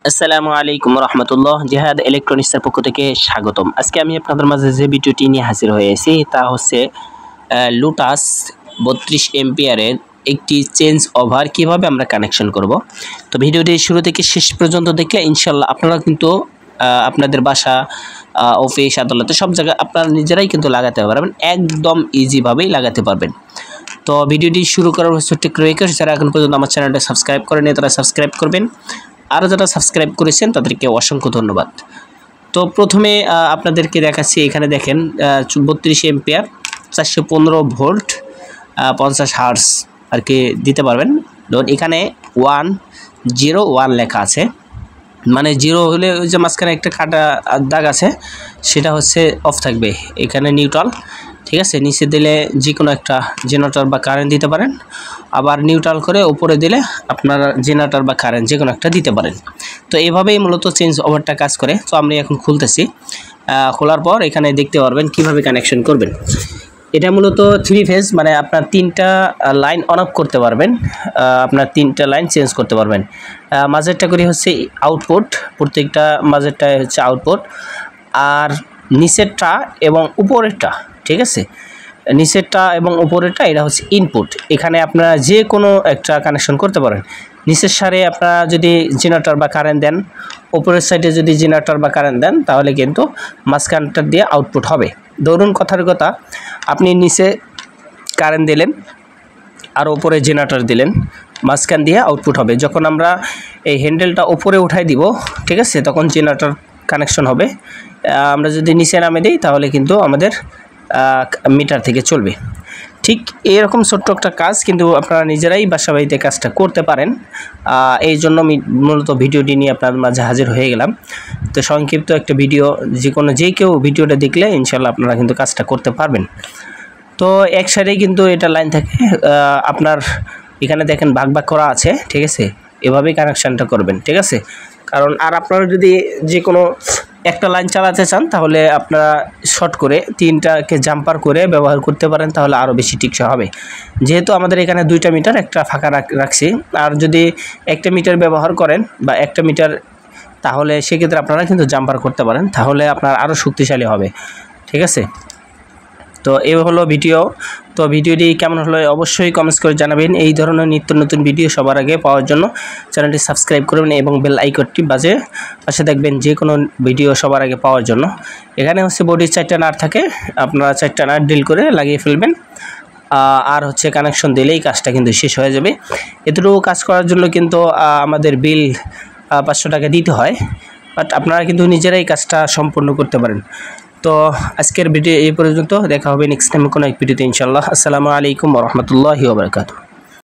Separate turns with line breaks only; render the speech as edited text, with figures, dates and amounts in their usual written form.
আসসালামু আলাইকুম রহমতুল্লাহ। জিহাদ ইলেকট্রনিক্সের পক্ষ থেকে স্বাগতম। আজকে আমি আপনাদের মাঝে যে ভিডিওটি নিয়ে হাজির হয়েছি তা হচ্ছে লুটাস 32 এম্পিয়ারের একটি চেঞ্জ ওভার কিভাবে আমরা কানেকশন করব। তো ভিডিওটি শুরু থেকে শেষ পর্যন্ত দেখলে ইনশাল্লাহ আপনারা কিন্তু আপনাদের বাসা, অফিস, আদালতে সব জায়গায় আপনারা নিজেরাই কিন্তু লাগাতে পারবেন, একদম ইজিভাবেই লাগাতে পারবেন। তো ভিডিওটি শুরু করার ছোট্ট রিকোয়েস্ট, যারা এখন পর্যন্ত আমার চ্যানেলটা সাবস্ক্রাইব করেনি তারা সাবস্ক্রাইব করবেন, আর যারা সাবস্ক্রাইব করেছেন তাদেরকে অসংখ্য ধন্যবাদ। তো প্রথমে আপনাদেরকে দেখাচ্ছি, এখানে দেখেন 32 এম্পিয়ার 415 ভোল্ট 50 হার্জ আর কি দিতে পারবেন লোড। এখানে 101 লেখা আছে, মানে 0 হলে ওই যে মাঝখানে একটা কাটা দাগ আছে সেটা হচ্ছে অফ থাকবে, এখানে নিউট্রাল, ঠিক আছে। নিচে দিলে যে কোনো একটা জেনারেটর বা কারেন্ট দিতে পারেন, আবার নিউট্রাল করে উপরে দিলে আপনারা জেনারেটর বা কারেন্ট যে কোনো একটা দিতে পারেন। তো এইভাবেই মূলত চেঞ্জ ওভারটা কাজ করে। তো আমি এখন খুলতেছি, খোলার পর এখানে দেখতে পারবেন কিভাবে কানেকশন করবেন। এটা মূলত 3 ফেজ, মানে আপনার 3টা লাইন অন অফ করতে পারবেন, আপনার 3টা লাইন চেঞ্জ করতে পারবেন। মাঝেরটা করে হচ্ছে আউটপুট, প্রত্যেকটা মাঝেরটা হচ্ছে আউটপুট, আর নিচেরটা এবং উপরেরটা, ঠিক আছে, নিচেরটা এবং উপরেরটা এটা হচ্ছে ইনপুট। এখানে আপনারা যে কোনো একটা কানেকশন করতে পারেন। নিচের সারে আপনারা যদি জেনারেটর বা কারেন্ট দেন, উপরের সাইডে যদি জেনারেটর বা কারেন্ট দেন, তাহলে কিন্তু মাঝখানটা দিয়ে আউটপুট হবে। ধরুন কথার কথা, আপনি নিচে কারেন্ট দিলেন আর উপরে জেনারেটর দিলেন, মাঝখান দিয়ে আউটপুট হবে। যখন আমরা এই হ্যান্ডেলটা উপরে উঠাই দিব, ঠিক আছে, তখন জেনারেটর কানেকশন হবে। আমরা যদি নিচে নামে দিই তাহলে কিন্তু আমাদের মিটার থেকে চলবে। ঠিক এরকম ছোট্ট একটা কাজ কিন্তু আপনারা নিজেরাই বাসা বাড়িতে কাজটা করতে পারেন। এই জন্য আমি মূলত ভিডিওটি নিয়ে আপনার মাঝে হাজির হয়ে গেলাম। তো সংক্ষিপ্ত একটা ভিডিও, যে কেউ ভিডিওটা দেখলে ইনশাল্লাহ আপনারা কিন্তু কাজটা করতে পারবেন। তো এক সাইডেই কিন্তু এটা লাইন থাকে, আপনার এখানে দেখেন ভাগ ভাগ করা আছে, ঠিক আছে, এভাবেই কানেকশানটা করবেন, ঠিক আছে। কারণ আর আপনারা যদি যে কোনো একটা লাইন চালাতে চান তাহলে আপনারা শর্ট করে 3টাকে জাম্পার করে ব্যবহার করতে পারেন, তাহলে আরও বেশি টিকসই হবে। যেহেতু আমাদের এখানে 2টা মিটার একটা ফাঁকা রাখছি, আর যদি একটা মিটার ব্যবহার করেন বা একটা মিটার, তাহলে সেক্ষেত্রে আপনারা কিন্তু জাম্পার করতে পারেন, তাহলে আপনার আরও শক্তিশালী হবে, ঠিক আছে। তো এই হলো ভিডিও। তো ভিডিওটি কেমন হলো অবশ্যই কমেন্টস করে জানাবেন। এই ধরনের নিত্য নতুন ভিডিও সবার আগে পাওয়ার জন্য চ্যানেলটি সাবস্ক্রাইব করবেন এবং বেল আইকনটি পাশে দেখবেন, যে কোনো ভিডিও সবার আগে পাওয়ার জন্য। এখানে হচ্ছে বডির 4টা নাট থাকে, আপনারা 4টা নাট ড্রিল করে লাগিয়ে ফেলবেন, আর হচ্ছে কানেকশন দিলেই কাজটা কিন্তু শেষ হয়ে যাবে। এতটুকু কাজ করার জন্য কিন্তু আমাদের বিল 500 টাকা দিতে হয়, বাট আপনারা কিন্তু নিজেরাই কাজটা সম্পূর্ণ করতে পারেন। তো আজকের ভিডিও এই পর্যন্ত, দেখা হবে নেক্সট টাইম কোনো এক ভিডিওতে ইনশাআল্লাহ। আসসালামু আলাইকুম ওয়া রাহমাতুল্লাহি ওয়া বারাকাতুহু।